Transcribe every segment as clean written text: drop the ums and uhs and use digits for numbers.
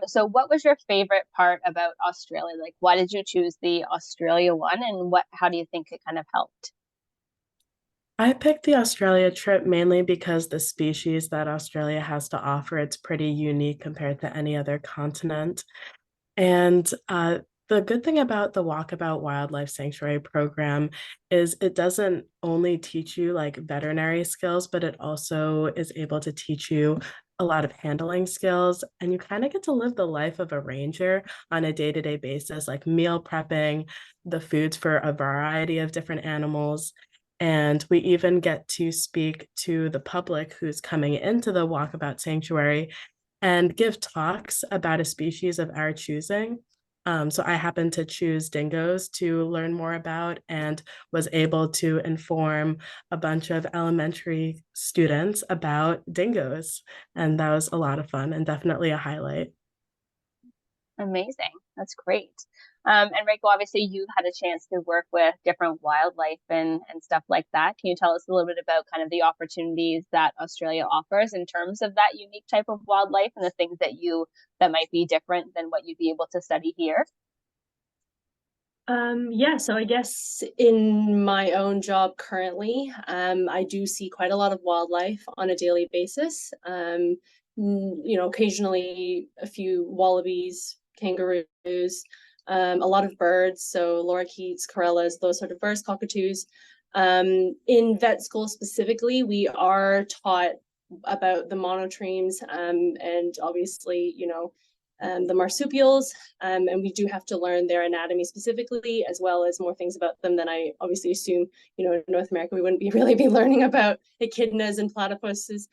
So what was your favorite part about Australia? Like, why did you choose the Australia one, and how do you think it kind of helped? I picked the Australia trip mainly because the species that Australia has to offer, it's pretty unique compared to any other continent. And the good thing about the Walkabout Wildlife Sanctuary program is it doesn't only teach you like veterinary skills, but it also is able to teach you a lot of handling skills. And you kind of get to live the life of a ranger on a day-to-day basis, like meal prepping, the foods for a variety of different animals. And we even get to speak to the public who's coming into the Walkabout Sanctuary and give talks about a species of our choosing. So I happened to choose dingoes to learn more about and was able to inform a bunch of elementary students about dingoes. And that was a lot of fun and definitely a highlight. Amazing. That's great. And Reiko, obviously you've had a chance to work with different wildlife and stuff like that. Can you tell us a little bit about kind of the opportunities that Australia offers in terms of that unique type of wildlife and the things that might be different than what you'd be able to study here? Yeah, so I guess in my own job currently, I do see quite a lot of wildlife on a daily basis. Occasionally a few wallabies, kangaroos, a lot of birds, so lorikeets, corellas, those sort of birds, cockatoos. In vet school specifically, we are taught about the monotremes, and obviously, the marsupials, and we do have to learn their anatomy specifically, as well as more things about them than I obviously assume, in North America, we wouldn't be really be learning about echidnas and platypuses.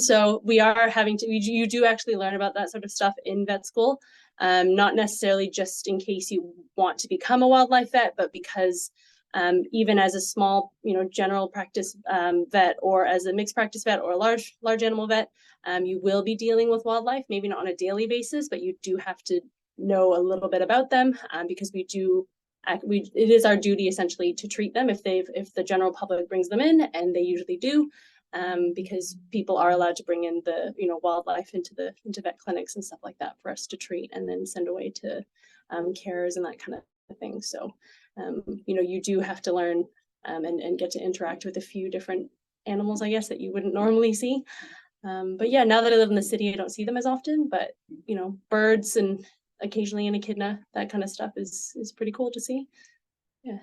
So we are having to, you do actually learn about that sort of stuff in vet school, not necessarily just in case you want to become a wildlife vet, but because even as a small, general practice vet, or as a mixed practice vet, or a large animal vet, you will be dealing with wildlife, maybe not on a daily basis, but you do have to know a little bit about them, because it is our duty essentially to treat them if the general public brings them in, and they usually do, because people are allowed to bring in the wildlife into vet clinics and stuff like that for us to treat and then send away to carers and that kind of thing. So you do have to learn, and get to interact with a few different animals, I guess, that you wouldn't normally see. But yeah, now that I live in the city, I don't see them as often, but birds and occasionally an echidna, that kind of stuff is pretty cool to see. Yeah.